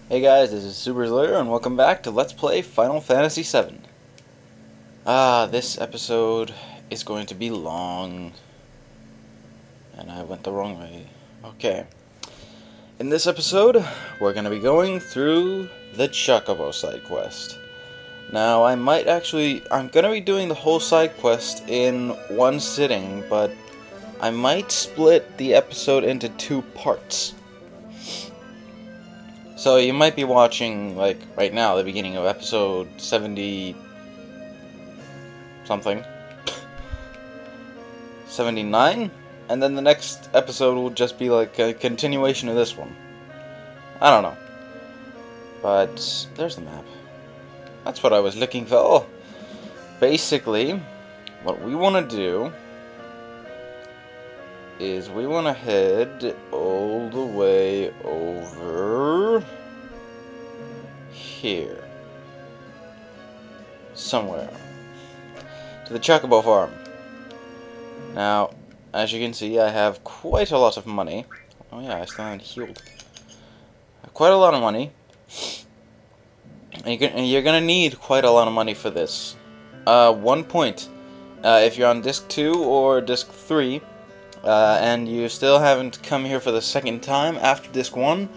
Hey guys, this is Super Slayer, and welcome back to Let's Play Final Fantasy VII. This episode is going to be long. And I went the wrong way. Okay. In this episode, we're going to be going through the Chocobo side quest. Now, I'm going to be doing the whole side quest in one sitting, but I might split the episode into two parts. So you might be watching, like, right now, the beginning of episode 70... something. 79? And then the next episode will just be, like, a continuation of this one. I don't know. But, there's the map. That's what I was looking for. Basically, what we want to do is we want to head all the way over here. Somewhere. To the Chocobo farm. Now, as you can see, I have quite a lot of money. Oh yeah, I still haven't healed. Quite a lot of money. And you're gonna need quite a lot of money for this. 1 point. If you're on disc 2 or disc 3, and you still haven't come here for the second time after disc 1,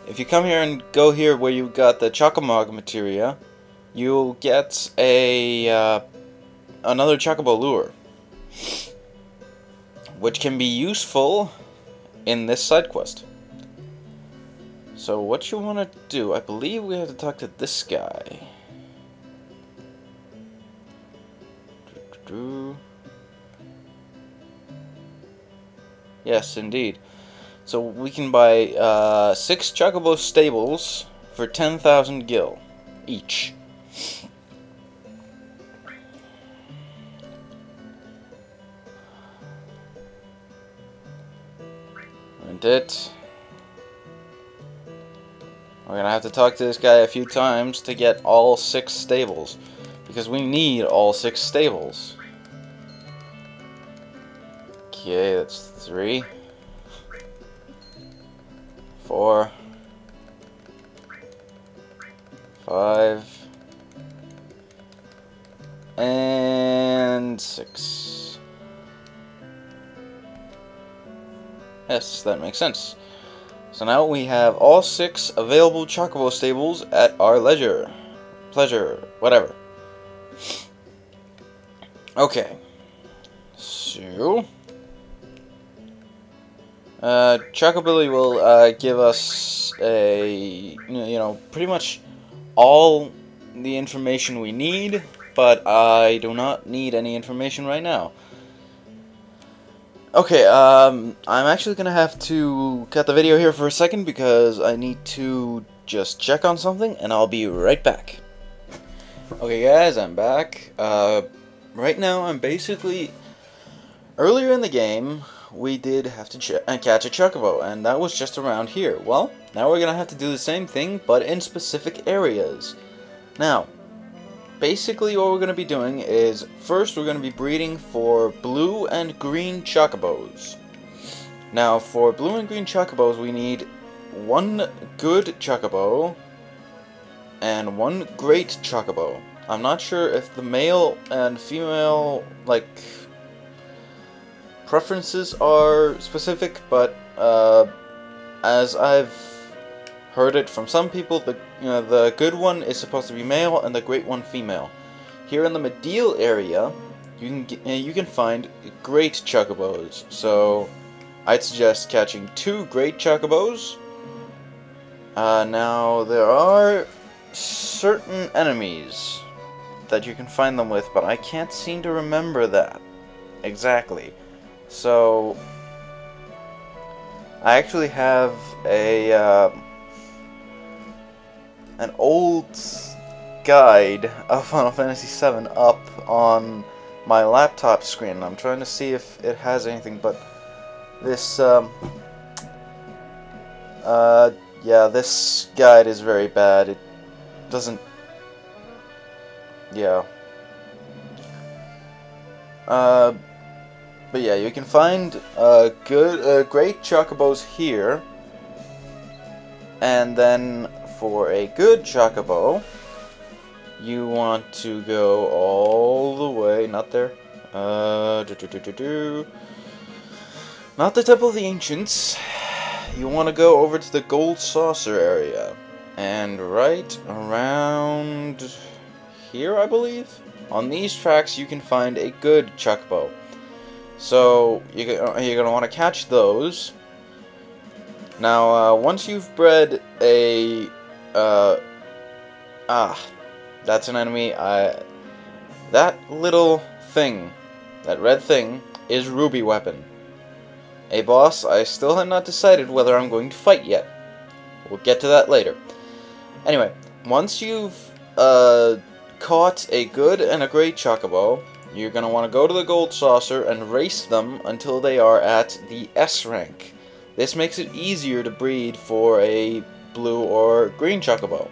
if you come here and go here where you got the Chocomog materia, you'll get a another Chocobo lure, which can be useful in this side quest. So what you want to do, I believe we have to talk to this guy. Yes, indeed. So we can buy 6 Chocobo stables for 10,000 gil each. And we're gonna have to talk to this guy a few times to get all 6 stables, because we need all 6 stables. Okay, that's 3, 4, 5, and 6. Yes, that makes sense. So now we have all 6 available Chocobo stables at our pleasure, whatever. Okay. So Chocobilly will give us pretty much all the information we need, but I do not need any information right now. Okay, I'm actually gonna have to cut the video here for a second because I need to just check on something, and I'll be right back. Okay guys, I'm back. Right now I'm basically... Earlier in the game, we did have to catch a Chocobo, and that was just around here. Well, now we're gonna have to do the same thing, but in specific areas. Now, basically what we're going to be doing is, first we're going to be breeding for blue and green Chocobos. Now, for blue and green Chocobos, we need 1 good Chocobo and 1 great Chocobo. I'm not sure if the male and female, like, preferences are specific, but as I've heard it from some people, the good one is supposed to be male and the great one female. Here in the Medial area, you can find great Chocobos. So I'd suggest catching 2 great Chocobos. Now there are certain enemies that you can find them with, but I can't seem to remember that exactly. So I actually have an old guide of Final Fantasy VII up on my laptop screen. I'm trying to see if it has anything, but this yeah, this guide is very bad. It doesn't... yeah. But yeah, you can find great Chocobos here, and then for a good Chocobo, you want to go all the way, not there, not the Temple of the Ancients. You want to go over to the Gold Saucer area, and right around here, I believe, on these tracks you can find a good Chocobo. So you're going to want to catch those. Now, once you've bred a, that's an enemy. That little thing, that red thing, is Ruby Weapon. A boss I still have not decided whether I'm going to fight yet. We'll get to that later. Anyway, once you've caught a good and a great Chocobo, you're going to want to go to the Gold Saucer and race them until they are at the S rank. This makes it easier to breed for a blue or green Chocobo.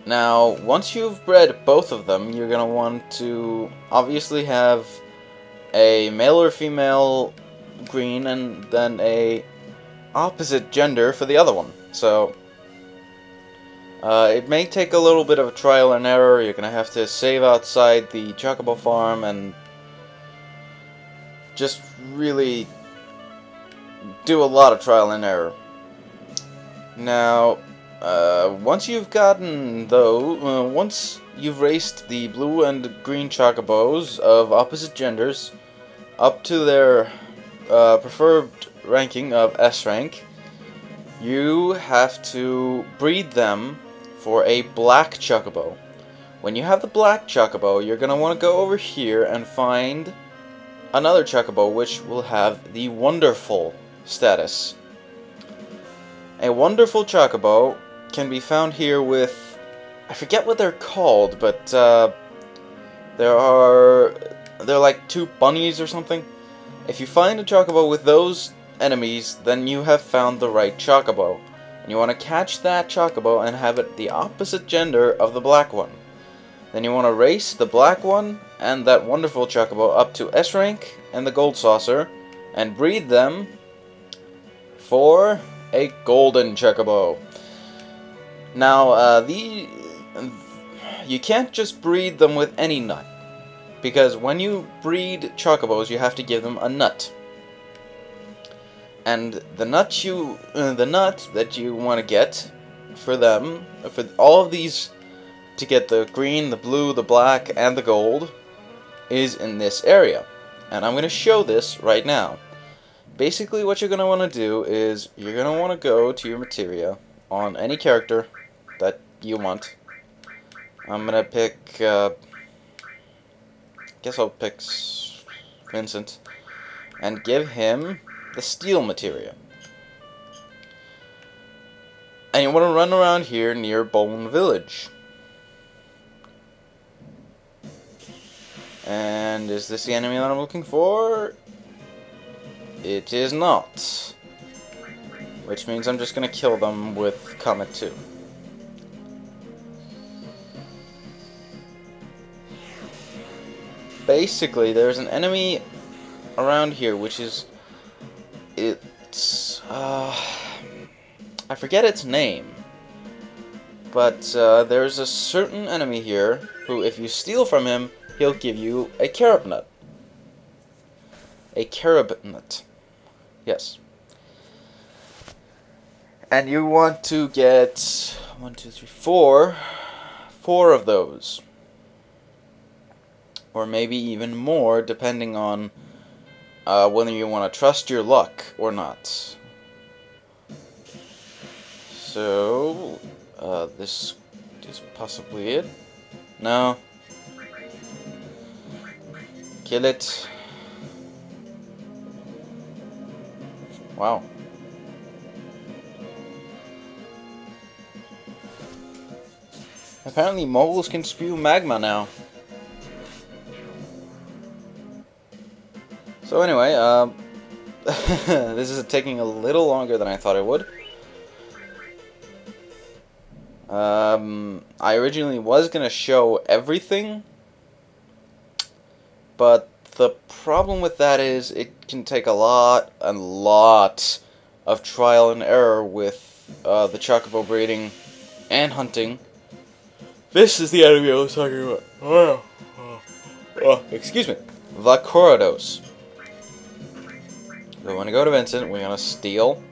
Now, once you've bred both of them, you're going to want to obviously have a male or female green and then a opposite gender for the other one. So it may take a little bit of a trial and error. You're going to have to save outside the Chocobo farm and just really do a lot of trial and error. Now, once you've gotten once you've raced the blue and green Chocobos of opposite genders up to their preferred ranking of S rank, you have to breed them for a black Chocobo. When you have the black Chocobo, you're going to want to go over here and find another Chocobo which will have the wonderful status. A wonderful Chocobo can be found here with, I forget what they're called, but they're like two bunnies or something. If you find a Chocobo with those enemies, then you have found the right Chocobo. And you want to catch that Chocobo and have it the opposite gender of the black one. Then you want to race the black one and that wonderful Chocobo up to S rank and the Gold Saucer and breed them for a golden Chocobo. Now, you can't just breed them with any nut, because when you breed Chocobos, you have to give them a nut. And the nut that you want to get for them, for all of these, to get the green, the blue, the black, and the gold, is in this area. And I'm going to show this right now. Basically, what you're going to want to do is, you're going to want to go to your materia on any character that you want. I'm going to pick, guess I'll pick Vincent, and give him the steel materia. And you want to run around here near Bone Village. And is this the enemy that I'm looking for? It is not. Which means I'm just going to kill them with Comet 2. Basically, there's an enemy around here, which is... I forget its name. But there's a certain enemy here who, if you steal from him, he'll give you a carob nut. A carob nut. Yes. And you want to get 1, 2, 3, 4 of those. Or maybe even more, depending on whether you want to trust your luck or not. So, this is possibly it. No. Kill it. Wow. Apparently moguls can spew magma now. So anyway, this is taking a little longer than I thought it would. I originally was going to show everything, but the problem with that is it can take a lot of trial and error with the Chocobo breeding and hunting, this is the enemy I was talking about. Excuse me. The Chocobos. So when I go to Vincent, we're gonna steal.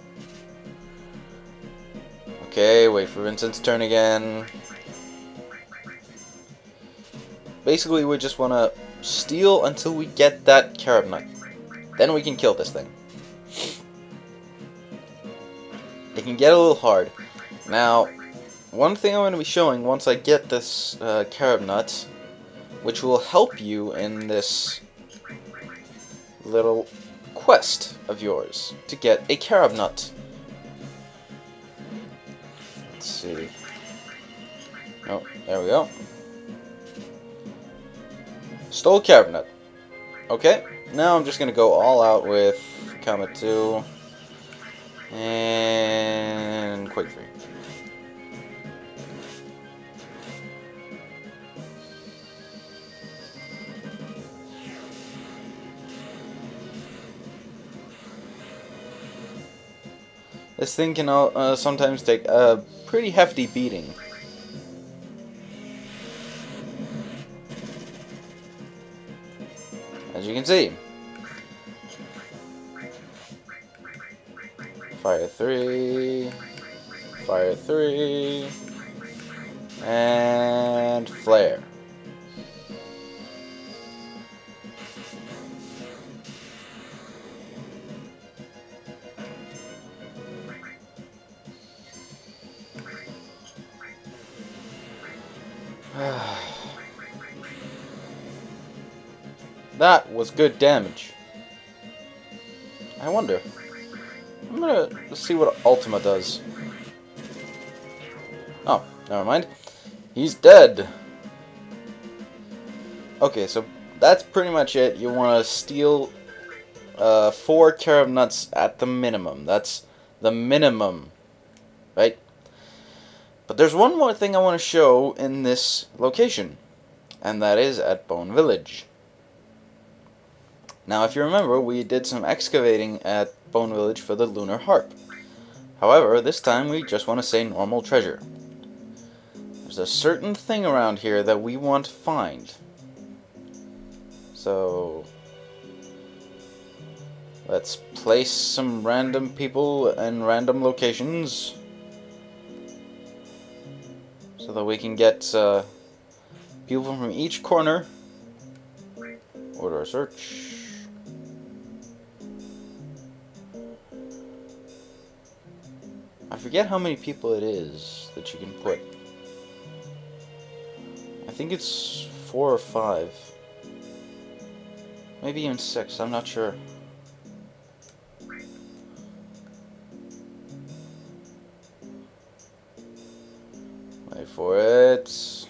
Okay, wait for Vincent's turn again. Basically, we just want to steal until we get that carob nut. Then we can kill this thing. It can get a little hard. Now, one thing I'm going to be showing once I get this carob nut, which will help you in this little quest of yours to get a carob nut. Let's see. Oh, there we go. Stole carob nut. Okay, now I'm just gonna go all out with Comet 2 and Quake 3. This thing can sometimes take a pretty hefty beating. As you can see. Fire 3, Fire 3, and Flare. That was good damage. I wonder. I'm gonna see what Ultima does. Oh, never mind. He's dead. Okay, so that's pretty much it. You want to steal 4 carob nuts at the minimum. That's the minimum, right? But there's one more thing I want to show in this location, and that is at Bone Village. Now, if you remember, we did some excavating at Bone Village for the Lunar Harp. However, this time we just want to say normal treasure. There's a certain thing around here that we want to find. So, let's place some random people in random locations so that we can get people from each corner. Order a search. I forget how many people it is that you can put. I think it's 4 or 5. Maybe even 6, I'm not sure. Wait for it.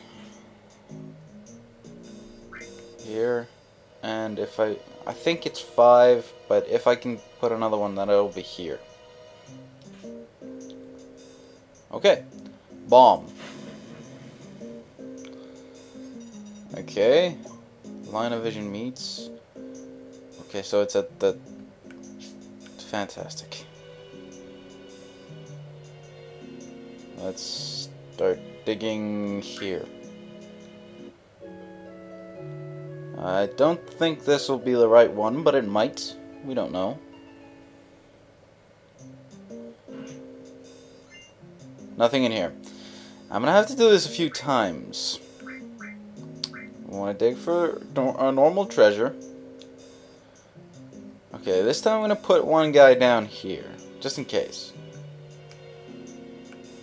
Here. And if I think it's 5, but if I can put another one, then it'll be here. Okay, bomb. Okay, line of vision meets. Okay, so it's at the... Fantastic. Let's start digging here. I don't think this will be the right one, but it might. We don't know. Nothing in here. I'm gonna have to do this a few times. I want to dig for a normal treasure. Okay, this time I'm gonna put one guy down here, just in case.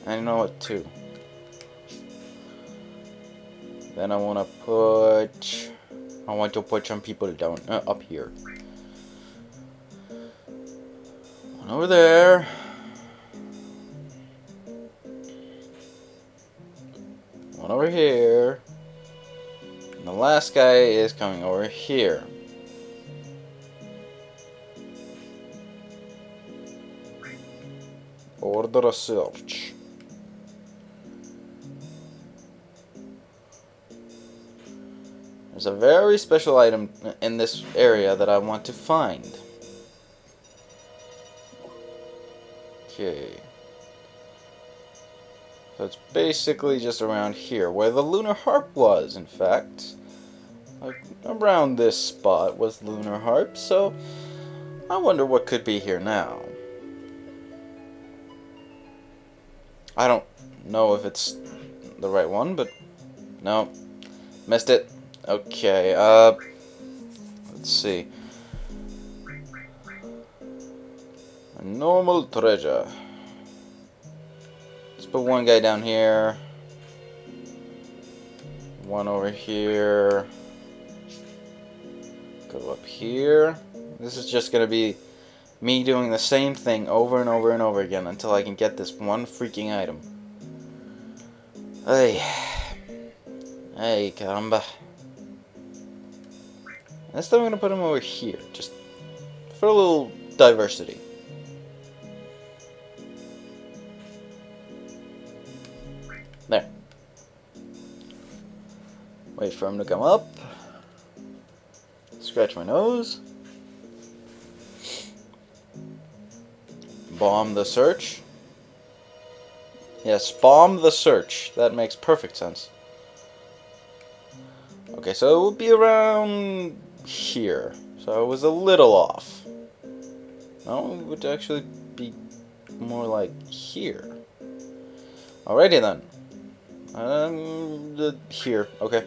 I know what to. Then I want to put some people down up here. One over there. One over here. And the last guy is coming over here. Order a search. There's a very special item in this area that I want to find. Okay. So it's basically just around here, where the lunar harp was, in fact. Like, around this spot was the lunar harp, so I wonder what could be here now. I don't know if it's the right one, but no. Missed it. Okay, let's see. A normal treasure. Let's put one guy down here. One over here. Go up here. This is just gonna be me doing the same thing over and over and over again until I can get this one freaking item. Hey. Hey, caramba. This time I'm gonna put him over here, just for a little diversity. There. Wait for him to come up. Scratch my nose. Bomb the search. Yes, bomb the search. That makes perfect sense. Okay, so it will be around here. So I was a little off. No, it would actually be more like here. Alrighty then. Here. Okay.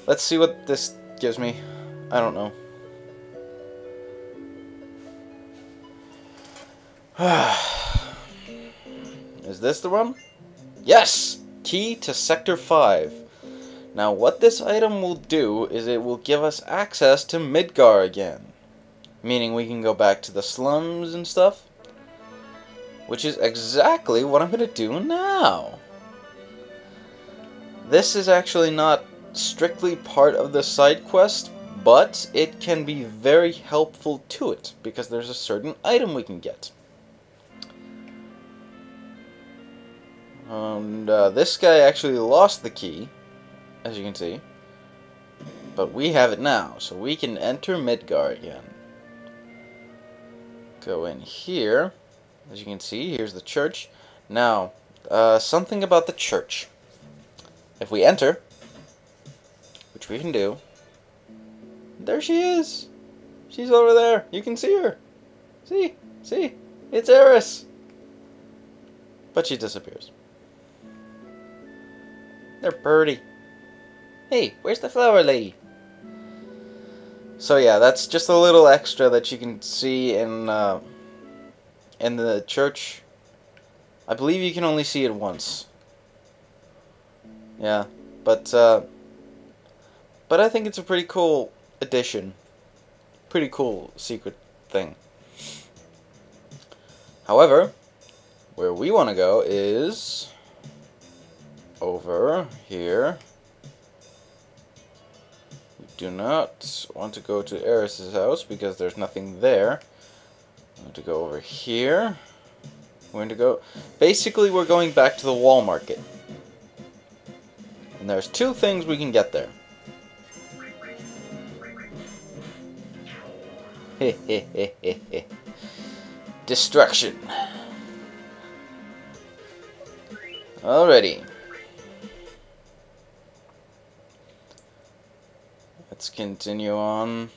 Let's see what this gives me. I don't know. Is this the one? Yes! Key to Sector 5. Now what this item will do is it will give us access to Midgar again. Meaning we can go back to the slums and stuff. Which is exactly what I'm going to do now. This is actually not strictly part of the side quest, but it can be very helpful to it, because there's a certain item we can get. And this guy actually lost the key, as you can see, but we have it now, so we can enter Midgar again. Go in here. As you can see, here's the church. Now, something about the church. If we enter, which we can do, there she is. She's over there. You can see her. See? See? It's Eris. But she disappears. They're pretty. Hey, where's the flower lady? So yeah, that's just a little extra that you can see in the church. I believe you can only see it once. Yeah, but I think it's a pretty cool addition. Pretty cool secret thing. However, where we want to go is over here. We do not want to go to Eris's house because there's nothing there. We want to go over here. We're going to go... Basically, we're going back to the wall market. And there's two things we can get there. Destruction. Alrighty. Let's continue on.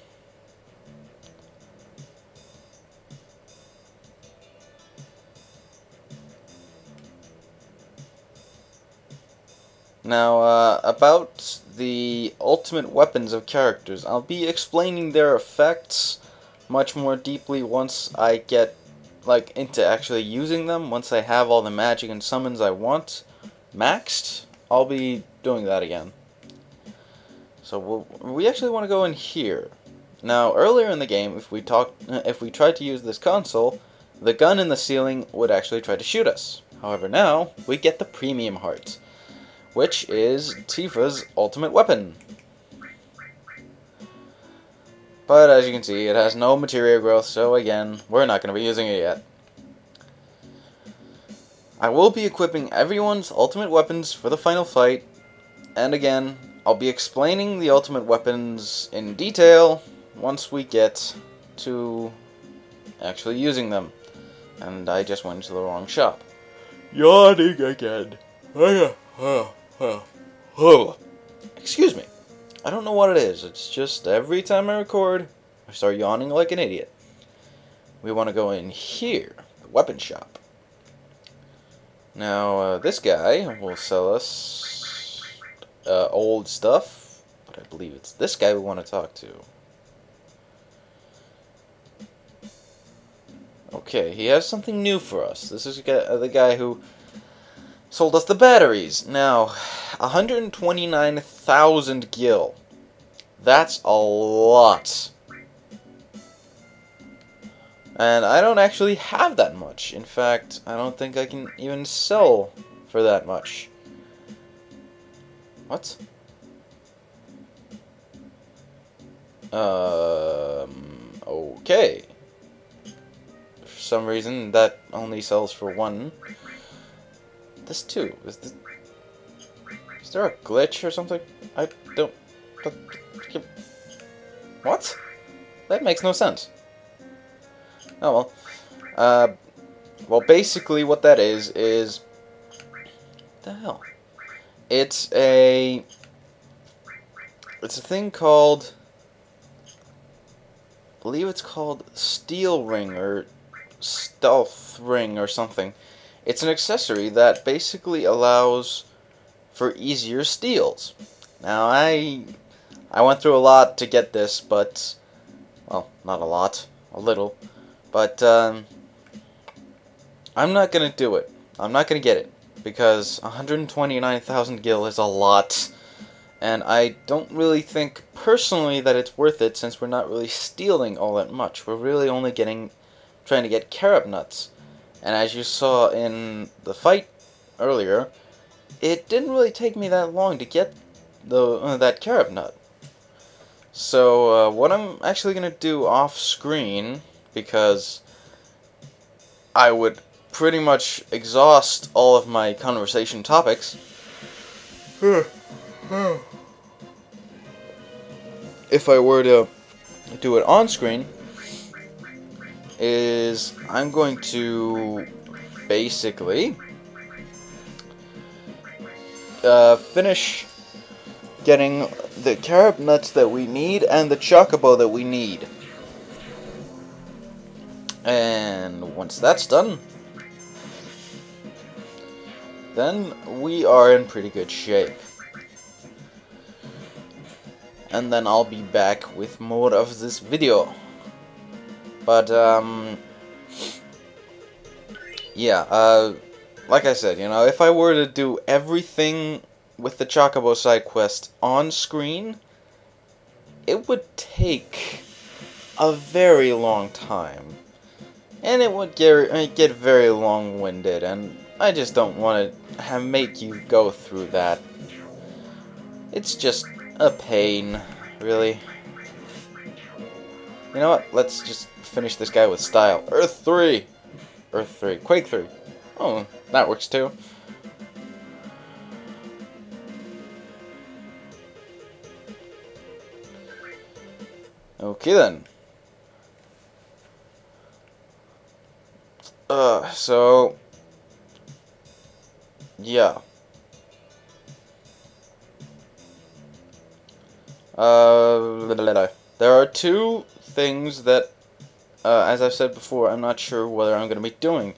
Now, about the ultimate weapons of characters, I'll be explaining their effects much more deeply once I get into actually using them. Once I have all the magic and summons I want maxed, I'll be doing that again. So we actually want to go in here. Now, earlier in the game, if we tried to use this console, the gun in the ceiling would actually try to shoot us. However, now we get the premium heart, which is Tifa's ultimate weapon. But as you can see, it has no materia growth, so again, we're not going to be using it yet. I will be equipping everyone's ultimate weapons for the final fight, and again, I'll be explaining the ultimate weapons in detail once we get to actually using them. And I just went to the wrong shop. Yawning again. Excuse me. I don't know what it is. It's just every time I record, I start yawning like an idiot. We want to go in here, the weapon shop. Now, this guy will sell us old stuff, but I believe it's this guy we want to talk to. Okay, he has something new for us. This is the guy who sold us the batteries. Now, 129,000 gil. That's a lot. And I don't actually have that much. In fact, I don't think I can even sell for that much. What? Okay. For some reason, that only sells for one. This too. Is there a glitch or something? I don't... What? That makes no sense. Oh well. Well, basically what that is... What the hell? It's a thing called... I believe it's called Steel Ring or Stealth Ring or something. It's an accessory that basically allows for easier steals. Now, I went through a lot to get this, but... Well, not a lot. A little. But, I'm not gonna do it. I'm not gonna get it. Because 129,000 gil is a lot. And I don't really think, personally, that it's worth it, since we're not really stealing all that much. We're really only trying to get carob nuts. And as you saw in the fight earlier, it didn't really take me that long to get that carob nut. So, what I'm actually going to do off-screen, because I would pretty much exhaust all of my conversation topics, if I were to do it on-screen, is I'm going to basically finish getting the carob nuts that we need and the chocobo that we need. And once that's done, then we are in pretty good shape. And then I'll be back with more of this video. But, yeah, like I said, you know, if I were to do everything with the Chocobo side quest on screen, it would take a very long time. And it would get very long-winded, and I just don't want to make you go through that. It's just a pain, really. You know what? Let's just finish this guy with style. Earth 3! Earth 3. Quake 3. Oh, that works too. Okay then. So... yeah. There are two things that, as I've said before, I'm not sure whether I'm going to be doing.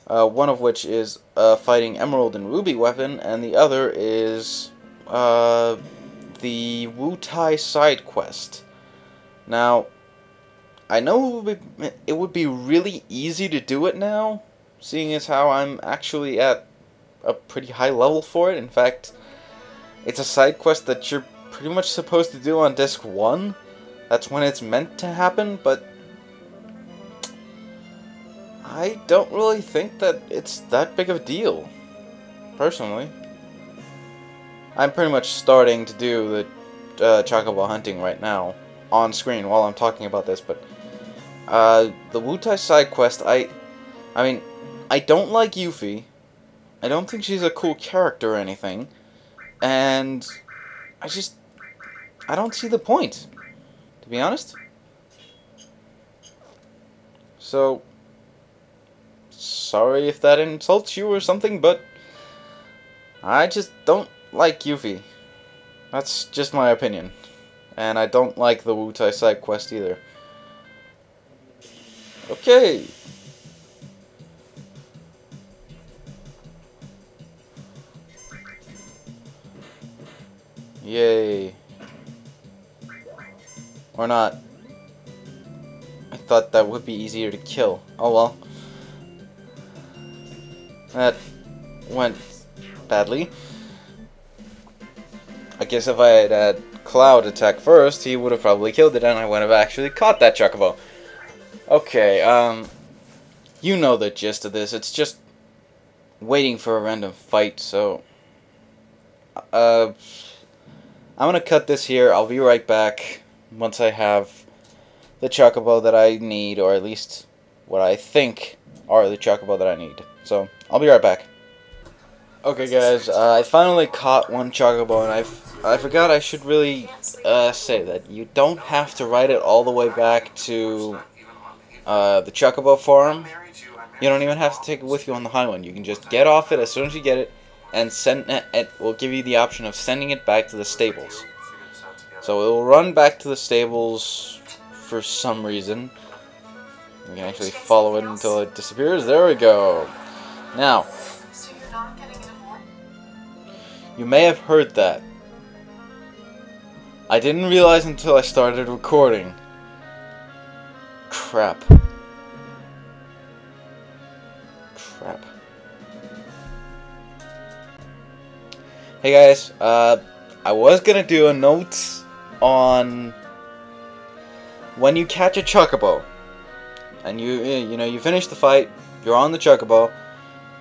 One of which is fighting Emerald and Ruby weapon, and the other is the Wu-Tai side quest. Now, I know it would be really easy to do it now, seeing as how I'm actually at a pretty high level for it. In fact, it's a side quest that you're pretty much supposed to do on Disc 1. That's when it's meant to happen, but I don't really think that it's that big of a deal, personally. I'm pretty much starting to do the Chocobo hunting right now, on screen, while I'm talking about this, but the Wu-Tai side quest, I mean, I don't like Yuffie. I don't think she's a cool character or anything, and I don't see the point, to be honest. So, sorry if that insults you or something, but I just don't like Yuffie. That's just my opinion. And I don't like the Wutai side quest either. Okay. Yay. Or not. I thought that would be easier to kill. Oh well. That went badly. I guess if I had had Cloud attack first, he would have probably killed it and I would have actually caught that Chocobo. Okay, you know the gist of this. It's just waiting for a random fight, so I'm gonna cut this here. I'll be right back once I have the Chocobo that I need, or at least what I think are the Chocobo that I need. So, I'll be right back. Okay guys, I finally caught one Chocobo, and I forgot I should really say that you don't have to ride it all the way back to the Chocobo farm. You don't even have to take it with you on the highway. You can just get off it as soon as you get it, and it will give you the option of sending it back to the stables. So it will run back to the stables for some reason. We can actually follow it until it disappears. There we go. Now, you may have heard that. I didn't realize until I started recording. Crap. Crap. Hey guys, I was gonna do a note on when you catch a Chocobo and you know you finish the fight, you're on the Chocobo.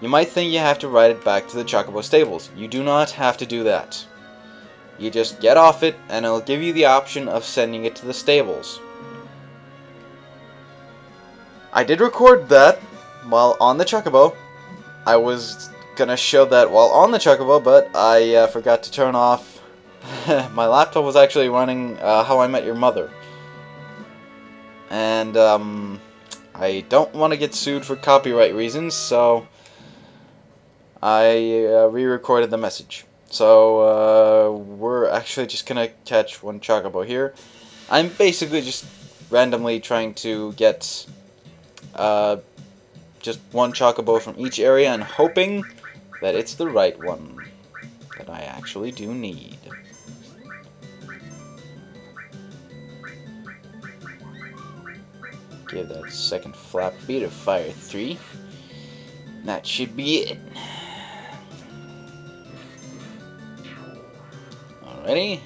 You might think you have to ride it back to the Chocobo stables. You do not have to do that. You just get off it and it'll give you the option of sending it to the stables. I did record that while on the Chocobo. I was gonna show that while on the Chocobo, but I forgot to turn off. My laptop was actually running How I Met Your Mother. And I don't want to get sued for copyright reasons, so I re-recorded the message. So we're actually just gonna catch one Chocobo here. I'm basically just randomly trying to get just one Chocobo from each area and hoping that it's the right one that I actually do need. Give that second flap beat of Fire 3. That should be it. Alrighty.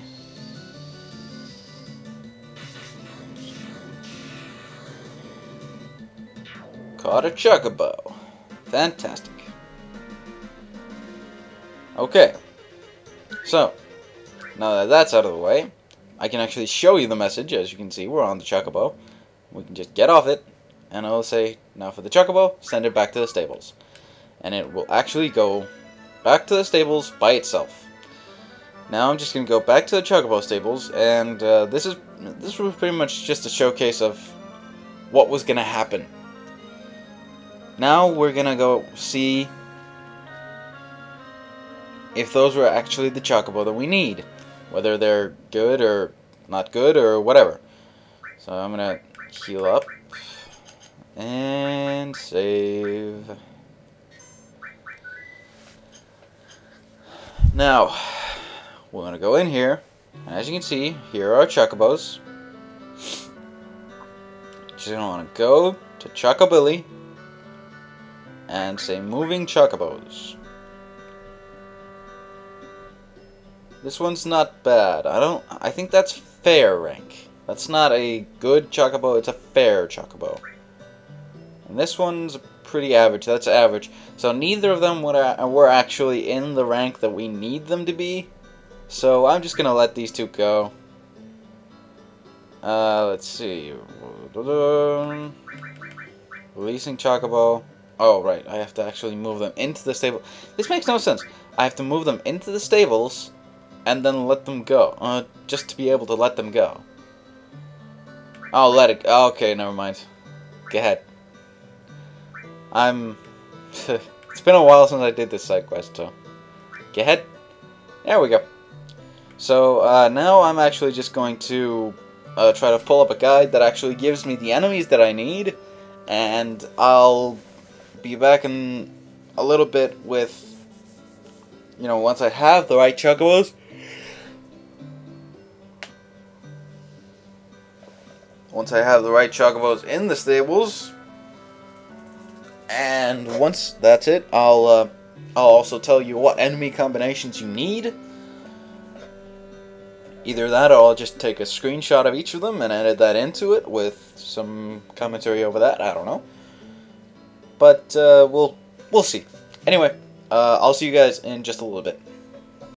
Caught a Chocobo. Fantastic. Okay. So, now that that's out of the way, I can actually show you the message. As you can see, we're on the Chocobo. We can just get off it, and it'll say, now for the Chocobo, send it back to the stables. And it will actually go back to the stables by itself. Now I'm just going to go back to the Chocobo stables, and this was pretty much just a showcase of what was going to happen. Now we're going to go see if those were actually the Chocobo that we need. Whether they're good or not good or whatever. So I'm going to heal up and save. Now we're going to go in here, and as you can see, here are our Chocobos. Just going to want to go to Chocobilly and say moving Chocobos. This one's not bad. I think that's fair rank. That's not a good Chocobo, it's a fair Chocobo. And this one's pretty average, that's average. So neither of them were actually in the rank that we need them to be. So I'm just gonna let these two go. Let's see. Releasing Chocobo. Oh, right, I have to actually move them into the stable. This makes no sense. I have to move them into the stables and then let them go. Just to be able to let them go. Oh, let it go. Okay, never mind. Go ahead. It's been a while since I did this side quest, so Get ahead. There we go. So now I'm actually just going to try to pull up a guide that actually gives me the enemies that I need, and I'll be back in a little bit with, you know, once I have the right Chocobos. Once I have the right Chocobos in the stables, and once that's it, I'll also tell you what enemy combinations you need. Either that, or I'll just take a screenshot of each of them and edit that into it with some commentary over that. I don't know, but we'll see. Anyway, I'll see you guys in just a little bit.